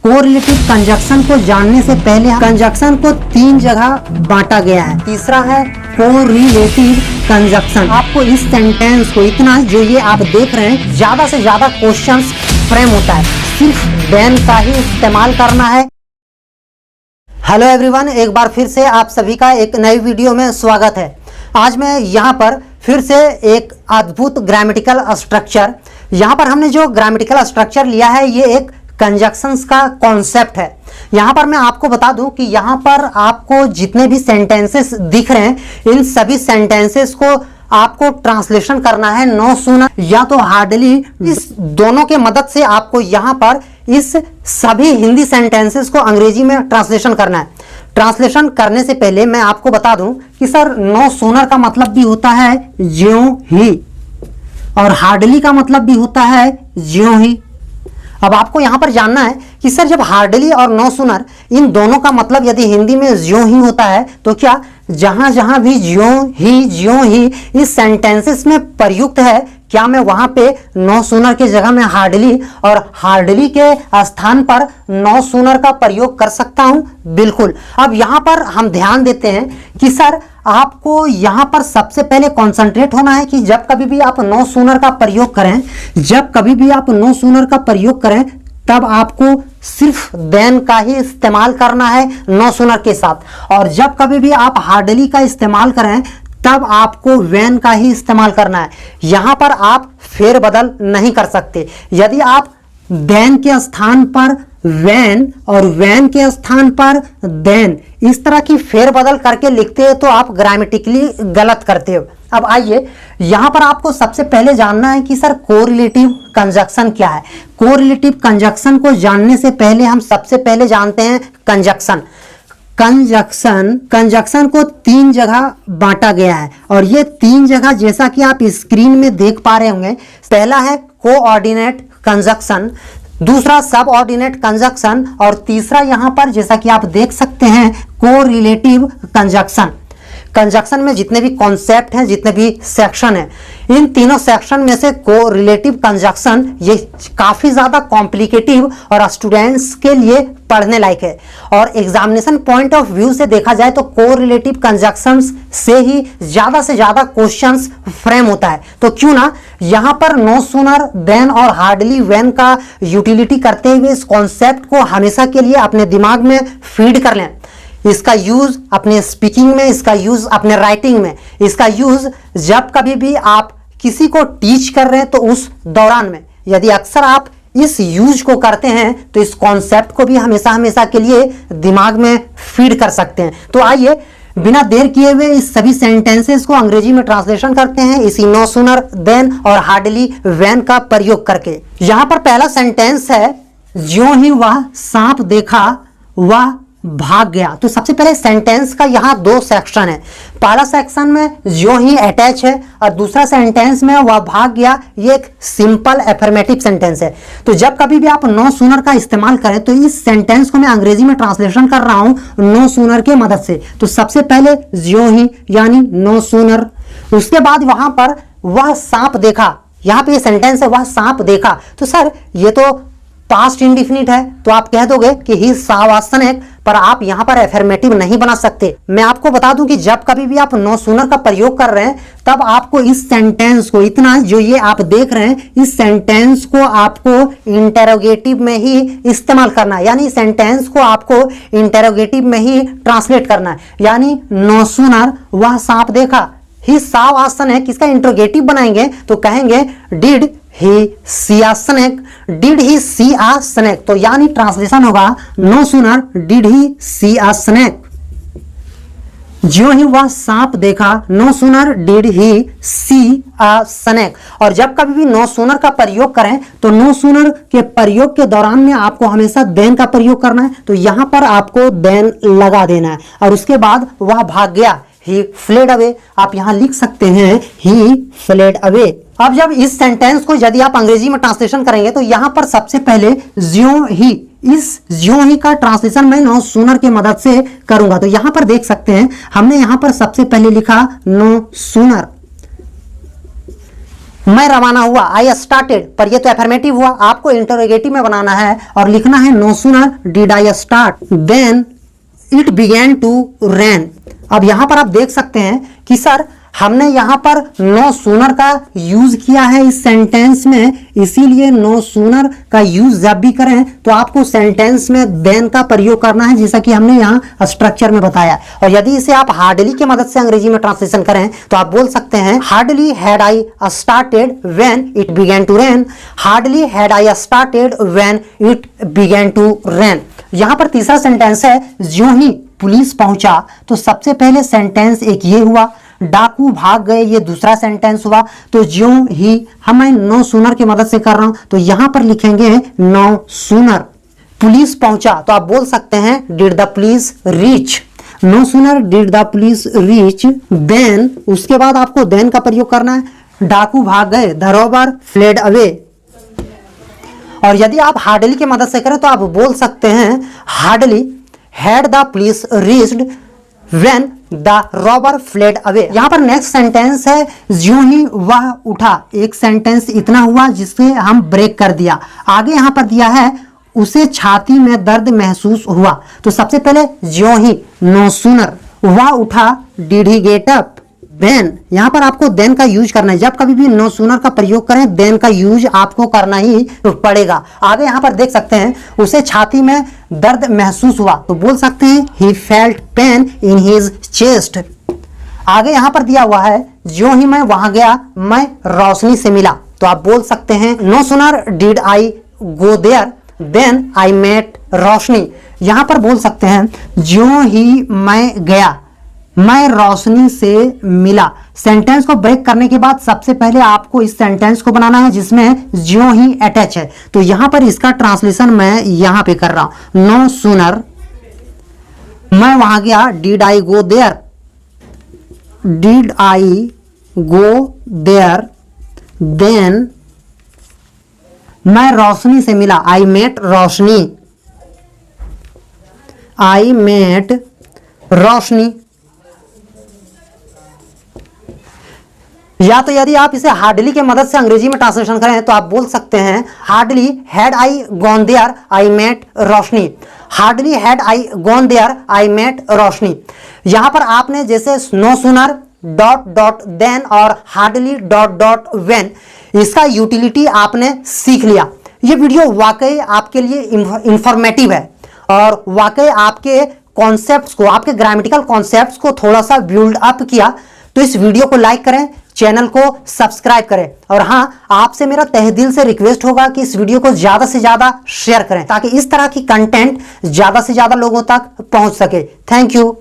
Correlative conjunction को जानने से पहले कंजक्शन को 3 जगह बांटा गया है। तीसरा है कोरिलेटिव कंजक्शन। आपको इस सेंटेंस को इतना जो ये आप देख रहे हैं ज्यादा से ज्यादा क्वेश्चंस फ्रेम होता है, सिर्फ देन का ही इस्तेमाल करना है। हेलो एवरीवन, एक बार फिर से आप सभी का एक नई वीडियो में स्वागत है। आज मैं यहाँ पर फिर से एक अद्भुत ग्रामेटिकल स्ट्रक्चर, यहाँ पर हमने जो ग्रामेटिकल स्ट्रक्चर लिया है ये एक कंजक्शंस का कॉन्सेप्ट है। यहाँ पर मैं आपको बता दूं कि यहाँ पर आपको जितने भी सेंटेंसेस दिख रहे हैं इन सभी सेंटेंसेस को आपको ट्रांसलेशन करना है, नो सूनर या तो हार्डली। इस दोनों के मदद से आपको यहाँ पर इस सभी हिंदी सेंटेंसेस को अंग्रेजी में ट्रांसलेशन करना है। ट्रांसलेशन करने से पहले मैं आपको बता दूं कि सर नो सूनर का मतलब भी होता है ज्यों ही और हार्डली का मतलब भी होता है ज्यों ही। अब आपको यहां पर जानना है कि सर जब हार्डली और नो सूनर इन दोनों का मतलब यदि हिंदी में ज्यों ही होता है तो क्या जहां जहां भी ज्यों ही इस सेंटेंसेस में प्रयुक्त है, क्या मैं वहां पे नो सूनर के जगह में हार्डली और हार्डली के स्थान पर नो सूनर का प्रयोग कर सकता हूं? बिल्कुल। अब यहां पर हम ध्यान देते हैं कि सर आपको यहां पर सबसे पहले कॉन्सेंट्रेट होना है कि जब कभी भी आप नो सूनर का प्रयोग करें, जब कभी भी आप नो सूनर का प्रयोग करें तब आपको सिर्फ देन का ही इस्तेमाल करना है नो सूनर के साथ, और जब कभी भी आप हार्डली का इस्तेमाल करें तब आपको व्हेन का ही इस्तेमाल करना है। यहां पर आप फेरबदल नहीं कर सकते। यदि आप देन के स्थान पर व्हेन और व्हेन के स्थान पर देन इस तरह की फेरबदल करके लिखते हैं तो आप ग्रामेटिकली गलत करते हो। अब आइए यहां पर आपको सबसे पहले जानना है कि सर कोरिलेटिव कंजक्शन क्या है। कोरिलेटिव कंजक्शन को जानने से पहले हम सबसे पहले जानते हैं कंजक्शन। कंजक्शन को 3 जगह बांटा गया है और ये 3 जगह जैसा कि आप स्क्रीन में देख पा रहे होंगे। पहला है कोऑर्डिनेट कंजक्शन, दूसरा सबऑर्डिनेट कंजक्शन और तीसरा यहां पर जैसा कि आप देख सकते हैं कोरिलेटिव कंजक्शन। कंजक्शन में जितने भी कॉन्सेप्ट हैं, जितने भी सेक्शन हैं, इन तीनों सेक्शन में से कोरिलेटिव कंजक्शन ये काफी ज्यादा कॉम्प्लिकेटिव और स्टूडेंट्स के लिए पढ़ने लायक है। और एग्जामिनेशन पॉइंट ऑफ व्यू से देखा जाए तो कोरिलेटिव कंजक्शंस से ही ज्यादा से ज्यादा क्वेश्चंस फ्रेम होता है। तो क्यों ना यहां पर नो सूनर देन और हार्डली व्हेन का यूटिलिटी करते हुए इस कॉन्सेप्ट को हमेशा के लिए अपने दिमाग में फीड कर लें। इसका यूज अपने स्पीकिंग में, इसका यूज अपने राइटिंग में, इसका यूज जब कभी भी आप किसी को टीच कर रहे हैं तो उस दौरान में यदि अक्सर आप इस यूज को करते हैं तो इस कॉन्सेप्ट को भी हमेशा के लिए दिमाग में फीड कर सकते हैं। तो आइए बिना देर किए हुए इस सभी सेंटेंसेस को अंग्रेजी में ट्रांसलेशन करते हैं इसी नो सूनर देन और हार्डली व्हेन का प्रयोग करके। यहां पर पहला सेंटेंस है ज्यों ही वह सांप देखा वह भाग गया। तो सबसे पहले सेंटेंस का यहाँ 2 सेक्शन है। पहला सेक्शन में ज्यों ही अटैच है और दूसरा सेंटेंस में वह भाग गया, ये एक सिंपल एफर्मेटिव सेंटेंस है। तो जब कभी भी आप नो सूनर का इस्तेमाल करें तो इस सेंटेंस को मैं अंग्रेजी में ट्रांसलेशन कर रहा हूं नो सूनर के मदद से। तो सबसे पहले ज्यों ही यानी नो सूनर, उसके बाद वहां पर वह सांप देखा, यहाँ पे ये सेंटेंस है वह सांप देखा। तो सर ये तो पास्ट इंडिफिनिट है तो आप कह दोगे कि ही सॉ अ स्नेक, पर आप यहां पर एफर्मेटिव नहीं बना सकते। मैं आपको बता दूं कि जब कभी भी आप नो सूनर का प्रयोग कर रहे हैं तब आपको इस सेंटेंस को इतना जो ये आप देख रहे हैं इस सेंटेंस को आपको इंटेरोगेटिव में ही इस्तेमाल करना है, यानी सेंटेंस को आपको इंटेरोगेटिव में ही ट्रांसलेट करना है। यानी नो सूनर वह सांप देखा, ही सॉ अ स्नेक, इसका इंटरोगेटिव बनाएंगे तो कहेंगे did he see a snake, did he see a snake. तो यानी ट्रांसलेशन होगा no sooner did he see a snake, ज्यों ही वह सांप देखा no sooner did he see a snake. और जब कभी भी नो सूनर का प्रयोग करें तो नो सूनर के प्रयोग के दौरान में आपको हमेशा देन का प्रयोग करना है। तो यहां पर आपको देन लगा देना है और उसके बाद वह भाग गया, ही फ्लेड अवे। आप यहां लिख सकते हैं ही फ्लेड अवे। अब जब इस सेंटेंस को यदि आप अंग्रेजी में ट्रांसलेशन करेंगे तो यहां पर सबसे पहले ज्यों ही, इस ज्यों ही का ट्रांसलेशन मैं नो सूनर की मदद से करूंगा। तो यहां पर देख सकते हैं हमने यहां पर सबसे पहले लिखा नो सूनर, मैं रवाना हुआ, आई स्टार्टेड, पर ये तो एफर्मेटिव हुआ, आपको इंटरोगेटिव में बनाना है और लिखना है no sooner did I start then it began to rain. अब यहां पर आप देख सकते हैं कि सर हमने यहां पर नो सूनर का यूज किया है इस सेंटेंस में, इसीलिए नो सूनर का यूज जब भी करें तो आपको सेंटेंस में देन का प्रयोग करना है, जैसा कि हमने यहां स्ट्रक्चर में बताया। और यदि इसे आप हार्डली की मदद से अंग्रेजी में ट्रांसलेशन करें तो आप बोल सकते हैं hardly had I started when it began to rain, hardly had I started when it began to rain. यहां पर तीसरा सेंटेंस है ज्यों ही पुलिस पहुंचा, तो सबसे पहले सेंटेंस एक ये हुआ, डाकू भाग गए ये दूसरा सेंटेंस हुआ। तो ज्यों ही हम नो सूनर की मदद से कर रहा हूं तो यहां पर लिखेंगे नो सूनर पुलिस पहुंचा, तो आप बोल सकते हैं did the police reach, no sooner did the police reach then, उसके बाद आपको देन का प्रयोग करना है, डाकू भाग गए, द रॉबर फ्लेड अवे। और यदि आप हार्डली की मदद से करें तो आप बोल सकते हैं hardly had the police reached when the robber fled away. यहां पर नेक्स्ट सेंटेंस है ज्यों ही वह उठा, एक सेंटेंस इतना हुआ जिससे हम ब्रेक कर दिया। आगे यहां पर दिया है उसे छाती में दर्द महसूस हुआ, तो सबसे पहले ज्यों ही नो सूनर वह उठा did he get up then, यहां पर आपको देन का यूज करना है, जब कभी भी नो सूनर का प्रयोग करें देन का यूज आपको करना ही पड़ेगा। आगे यहां पर देख सकते हैं उसे छाती में दर्द महसूस हुआ, तो बोल सकते हैं he felt pain in his chest. आगे यहां पर दिया हुआ है ज्यों ही मैं वहां गया मैं रोशनी से मिला, तो आप बोल सकते हैं no sooner did I go there then I met Roshni. यहां पर बोल सकते हैं ज्यों ही मैं गया मैं रोशनी से मिला। सेंटेंस को ब्रेक करने के बाद सबसे पहले आपको इस सेंटेंस को बनाना है जिसमें ज्यों ही अटैच है, तो यहां पर इसका ट्रांसलेशन मैं यहां पे कर रहा हूं, नो सूनर मैं वहां गया did I go there, did I go there then मैं रोशनी से मिला, आई मेट रोशनी, आई मेट रोशनी। या तो यदि आप इसे हार्डली की मदद से अंग्रेजी में ट्रांसलेशन करें तो आप बोल सकते हैं hardly had I gone there I met Roshni, hardly had I gone there I met Roshni. यहां पर आपने जैसे no sooner dot dot then और हार्डली डॉट डॉट व्हेन, इसका यूटिलिटी आपने सीख लिया। ये वीडियो वाकई आपके लिए इंफॉर्मेटिव है और वाकई आपके कॉन्सेप्ट्स को, आपके ग्रामेटिकल कॉन्सेप्ट्स को थोड़ा सा बिल्ड अप किया। तो इस वीडियो को लाइक करें, चैनल को सब्सक्राइब करें और हाँ, आपसे मेरा तहे दिल से रिक्वेस्ट होगा कि इस वीडियो को ज्यादा से ज्यादा शेयर करें ताकि इस तरह की कंटेंट ज्यादा से ज्यादा लोगों तक पहुंच सके। Thank you.